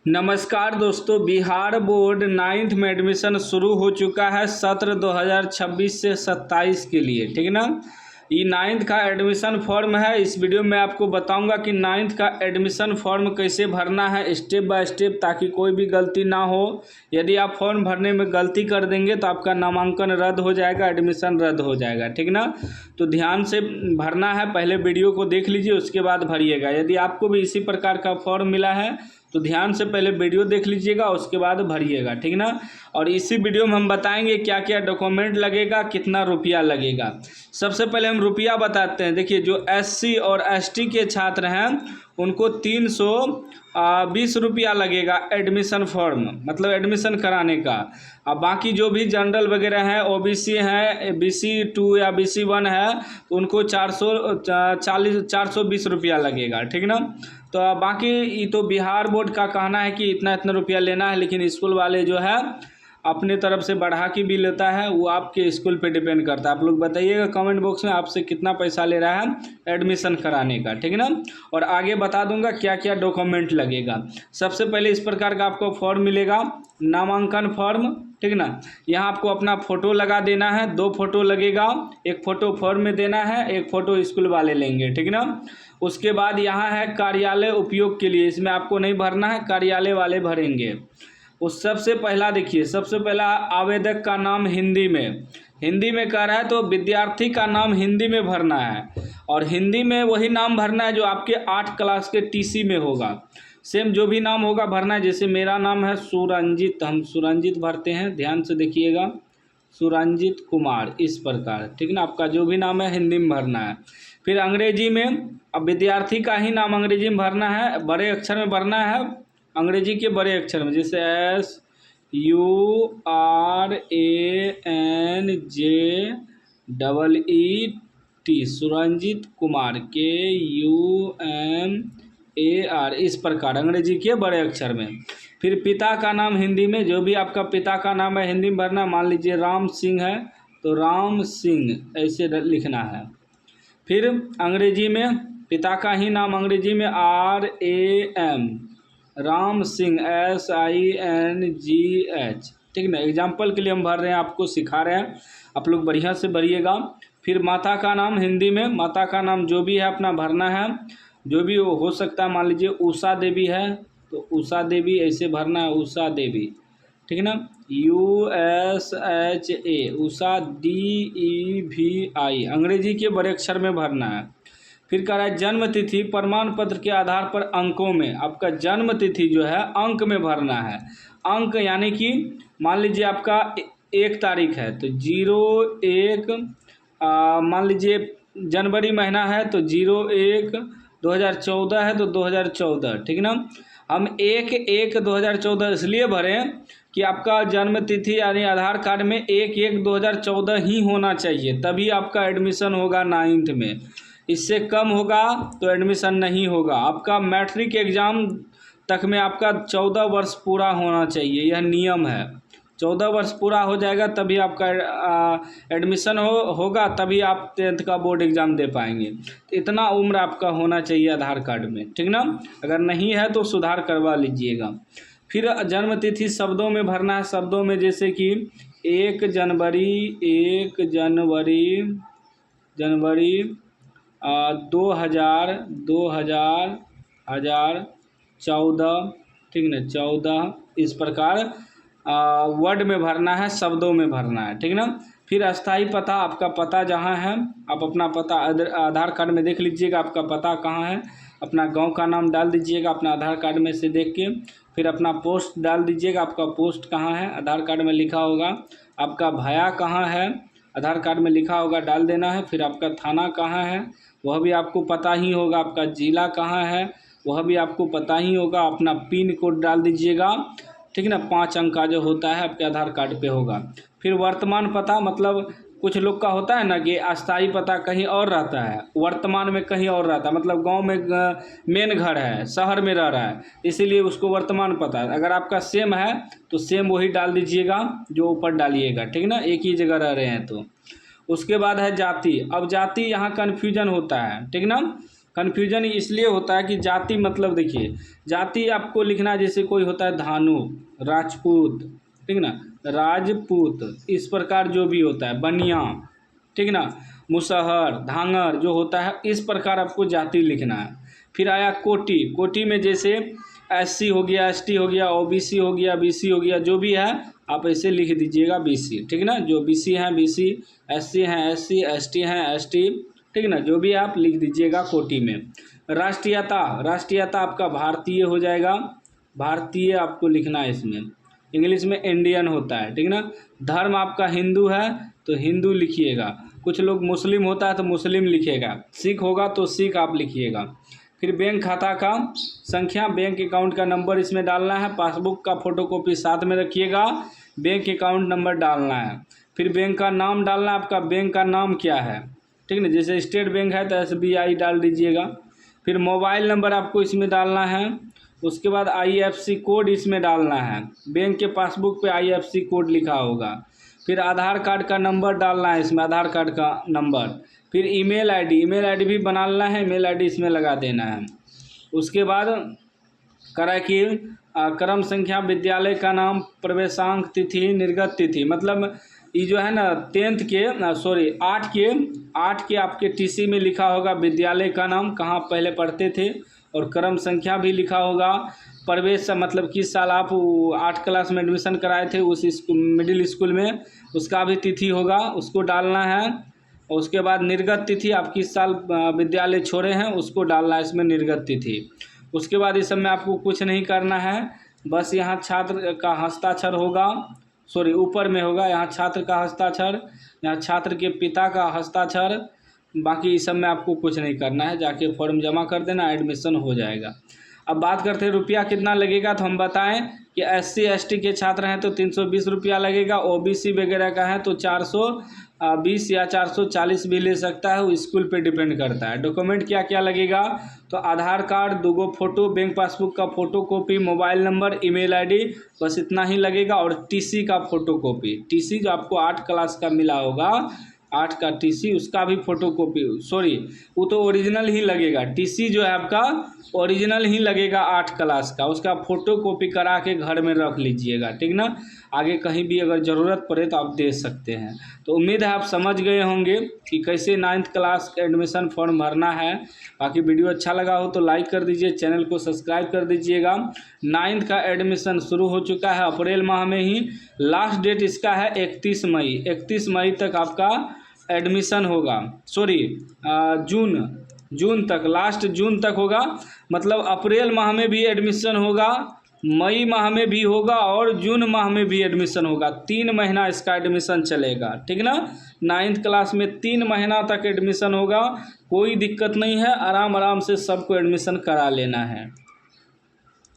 नमस्कार दोस्तों, Bihar board 9th में एडमिशन शुरू हो चुका है सत्र 2026 से 27 के लिए। ठीक है ना। ये 9th का एडमिशन फॉर्म है। इस वीडियो में आपको बताऊंगा कि 9th का एडमिशन फॉर्म कैसे भरना है स्टेप बाय स्टेप, ताकि कोई भी गलती ना हो। यदि आप फॉर्म भरने में गलती कर देंगे तो आपका नामांकन रद्द हो जाएगा, एडमिशन रद्द हो जाएगा। ठीक ना। तो ध्यान से भरना है, पहले वीडियो को देख लीजिए, उसके बाद भरिएगा। यदि आपको भी इसी प्रकार का फॉर्म मिला है तो ध्यान से पहले वीडियो देख लीजिएगा, उसके बाद भरिएगा। ठीक ना। और इसी वीडियो में हम बताएंगे क्या क्या डॉक्यूमेंट लगेगा, कितना रुपया लगेगा। सबसे पहले हम रुपया बताते हैं। देखिए, जो SC और ST के छात्र हैं उनको 320 रुपया लगेगा एडमिशन फॉर्म, मतलब एडमिशन कराने का। अब बाकी जो भी जनरल वगैरह हैं, OBC हैं, BC2 या BC1 है, तो उनको 420 रुपया लगेगा। ठीक ना। तो बाकी ये तो बिहार बोर्ड का कहना है कि इतना इतना रुपया लेना है, लेकिन स्कूल वाले जो है अपने तरफ से बढ़ा के भी लेता है, वो आपके स्कूल पे डिपेंड करता है। आप लोग बताइएगा कमेंट बॉक्स में आपसे कितना पैसा ले रहा है एडमिशन कराने का। ठीक है ना। और आगे बता दूंगा क्या क्या डॉक्यूमेंट लगेगा। सबसे पहले इस प्रकार का आपको फॉर्म मिलेगा, नामांकन फॉर्म। ठीक ना। यहाँ आपको अपना फ़ोटो लगा देना है, 2 फोटो लगेगा। एक फ़ोटो फॉर्म में देना है, एक फ़ोटो स्कूल वाले लेंगे। ठीक ना। उसके बाद यहाँ है कार्यालय उपयोग के लिए, इसमें आपको नहीं भरना है, कार्यालय वाले भरेंगे। उस सबसे पहला देखिए, सबसे पहला आवेदक का नाम हिंदी में कह रहा है, तो विद्यार्थी का नाम हिंदी में भरना है। और हिंदी में वही नाम भरना है जो आपके 8 क्लास के TC में होगा। सेम जो भी नाम होगा भरना है। जैसे मेरा नाम है सुरंजित, हम सुरंजित भरते हैं, ध्यान से देखिएगा, सुरंजित कुमार, इस प्रकार। ठीक ना। आपका जो भी नाम है हिंदी में भरना है। फिर अंग्रेजी में, अब विद्यार्थी का ही नाम अंग्रेजी में भरना है, बड़े अक्षर में भरना है, अंग्रेजी के बड़े अक्षर में, जैसे SURANJEET, सुरंजित कुमार, KUMAR, इस प्रकार अंग्रेजी के बड़े अक्षर में। फिर पिता का नाम हिंदी में, जो भी आपका पिता का नाम है हिंदी में भरना। मान लीजिए राम सिंह है तो राम सिंह ऐसे लिखना है। फिर अंग्रेजी में पिता का ही नाम अंग्रेजी में RAM, राम सिंह, SINGH। ठीक ना। एग्जाम्पल के लिए हम भर रहे हैं, आपको सिखा रहे हैं, आप लोग बढ़िया से भरिएगा। फिर माता का नाम हिंदी में, माता का नाम जो भी है अपना भरना है, जो भी हो सकता है। मान लीजिए उषा देवी है तो उषा देवी ऐसे भरना है, उषा देवी। ठीक ना। USHA, उषा, DEVI, अंग्रेजी के बड़े अक्षर में भरना है। फिर कह रहा है जन्म तिथि प्रमाण पत्र के आधार पर अंकों में, आपका जन्म तिथि जो है अंक में भरना है। अंक यानी कि मान लीजिए आपका 1 तारीख है तो 01, मान लीजिए जनवरी महीना है तो 01/2014 है तो 2014। ठीक ना। हम 1/1/2014 इसलिए भरें कि आपका जन्म तिथि यानी आधार कार्ड में 1/1/2014 ही होना चाहिए, तभी आपका एडमिशन होगा 9th में। इससे कम होगा तो एडमिशन नहीं होगा। आपका मैट्रिक एग्ज़ाम तक में आपका 14 वर्ष पूरा होना चाहिए, यह नियम है। 14 वर्ष पूरा हो जाएगा तभी आपका एडमिशन होगा, तभी आप 10th का बोर्ड एग्ज़ाम दे पाएंगे। तो इतना उम्र आपका होना चाहिए आधार कार्ड में। ठीक ना। अगर नहीं है तो सुधार करवा लीजिएगा। फिर जन्म तिथि शब्दों में भरना है, शब्दों में जैसे कि 1 जनवरी 2014। ठीक ना, 14, इस प्रकार वर्ड में भरना है, शब्दों में भरना है। ठीक ना। फिर अस्थाई पता, आपका पता जहाँ है, आप अपना पता आधार कार्ड में देख लीजिएगा आपका पता कहाँ है। अपना गांव का नाम डाल दीजिएगा अपना आधार कार्ड में से देख के। फिर अपना पोस्ट डाल दीजिएगा, आपका पोस्ट कहाँ है आधार कार्ड में लिखा होगा। आपका भाया कहाँ है आधार कार्ड में लिखा होगा, डाल देना है। फिर आपका थाना कहाँ है वह भी आपको पता ही होगा। आपका ज़िला कहाँ है वह भी आपको पता ही होगा। अपना पिन कोड डाल दीजिएगा। ठीक ना। 5 अंक का जो होता है आपके आधार कार्ड पे होगा। फिर वर्तमान पता, मतलब कुछ लोग का होता है ना कि अस्थाई पता कहीं और रहता है, वर्तमान में कहीं और रहता है, मतलब गांव में मेन घर है, शहर में रह रहा है, इसीलिए उसको वर्तमान पता है। अगर आपका सेम है तो सेम वही डाल दीजिएगा जो ऊपर डालिएगा। ठीक ना। एक ही जगह रह रहे हैं तो। उसके बाद है जाति। अब जाति यहाँ कन्फ्यूजन होता है। ठीक ना। कन्फ्यूजन इसलिए होता है कि जाति मतलब देखिए, जाति आपको लिखना है जैसे कोई होता है धानु, राजपूत, ठीक ना, राजपूत, इस प्रकार जो भी होता है, बनिया, ठीक ना, मुसहर, धांगर जो होता है, इस प्रकार आपको जाति लिखना है। फिर आया कोटि, कोटि में जैसे SC हो गया, ST हो गया, OBC हो गया, BC हो गया, जो भी है आप ऐसे लिख दीजिएगा BC, ठीक ना, जो BC हैं BC, SC हैं SC, ST हैं ST, ठीक ना, जो भी आप लिख दीजिएगा कोटि में। राष्ट्रीयता, राष्ट्रीयता आपका भारतीय हो जाएगा, भारतीय आपको लिखना है इसमें, इंग्लिश में इंडियन होता है, ठीक ना। धर्म आपका हिंदू है तो हिंदू लिखिएगा, कुछ लोग मुस्लिम होता है तो मुस्लिम लिखिएगा, सिख होगा तो सिख आप लिखिएगा। फिर बैंक खाता का संख्या, बैंक अकाउंट का नंबर इसमें डालना है, पासबुक का फोटोकॉपी साथ में रखिएगा, बैंक अकाउंट नंबर डालना है। फिर बैंक का नाम डालना है, आपका बैंक का नाम क्या है, ठीक ना, जैसे स्टेट बैंक है तो SBI डाल दीजिएगा। फिर मोबाइल नंबर आपको इसमें डालना है, उसके बाद IFSC कोड इसमें डालना है, बैंक के पासबुक पे IFSC कोड लिखा होगा। फिर आधार कार्ड का नंबर डालना है इसमें, आधार कार्ड का नंबर। फिर ईमेल आईडी भी बनाना है, ईमेल आईडी इसमें लगा देना है। उसके बाद करा कि क्रम संख्या, विद्यालय का नाम, प्रवेशांक, तिथि, निर्गत तिथि, मतलब ये जो है ना 10th के 8 के आपके TC में लिखा होगा विद्यालय का नाम, कहाँ पहले पढ़ते थे, और क्रम संख्या भी लिखा होगा। प्रवेश मतलब किस साल आप 8 क्लास में एडमिशन कराए थे उस मिडिल स्कूल में, उसका भी तिथि होगा, उसको डालना है। और उसके बाद निर्गत तिथि, आप किस साल विद्यालय छोड़े हैं उसको डालना है इसमें, निर्गत तिथि। उसके बाद इस सब में आपको कुछ नहीं करना है, बस यहाँ छात्र का हस्ताक्षर होगा, ऊपर में होगा, यहाँ छात्र का हस्ताक्षर, यहाँ छात्र के पिता का हस्ताक्षर, बाकी इस सब में आपको कुछ नहीं करना है, जाके फॉर्म जमा कर देना, एडमिशन हो जाएगा। अब बात करते हैं रुपया कितना लगेगा, तो हम बताएं कि SC ST के छात्र हैं तो 320 रुपया लगेगा, OBC वगैरह का है तो 420 या 440 भी ले सकता है, वो स्कूल पे डिपेंड करता है। डॉक्यूमेंट क्या क्या लगेगा, तो आधार कार्ड, 2 फोटो, बैंक पासबुक का photocopy, mobile number, email ID, बस इतना ही लगेगा। और TC का फोटोकॉपी, TC जो आपको 8 क्लास का मिला होगा, 8 का TC, उसका भी फोटोकॉपी, वो तो ओरिजिनल ही लगेगा, TC जो है आपका ओरिजिनल ही लगेगा 8 क्लास का, उसका फ़ोटोकॉपी करा के घर में रख लीजिएगा, ठीक ना, आगे कहीं भी अगर ज़रूरत पड़े तो आप दे सकते हैं। तो उम्मीद है आप समझ गए होंगे कि कैसे 9th क्लास का एडमिशन फॉर्म भरना है। बाकी वीडियो अच्छा लगा हो तो लाइक कर दीजिए, चैनल को सब्सक्राइब कर दीजिएगा। 9th का एडमिशन शुरू हो चुका है अप्रैल माह में ही, लास्ट डेट इसका है 31 मई, 31 मई तक आपका एडमिशन होगा, जून तक, लास्ट जून तक होगा, मतलब अप्रैल माह में भी एडमिशन होगा, मई माह में भी होगा और जून माह में भी एडमिशन होगा। 3 महीना इसका एडमिशन चलेगा, ठीक ना। 9th क्लास में 3 महीना तक एडमिशन होगा, कोई दिक्कत नहीं है, आराम से सबको एडमिशन करा लेना है।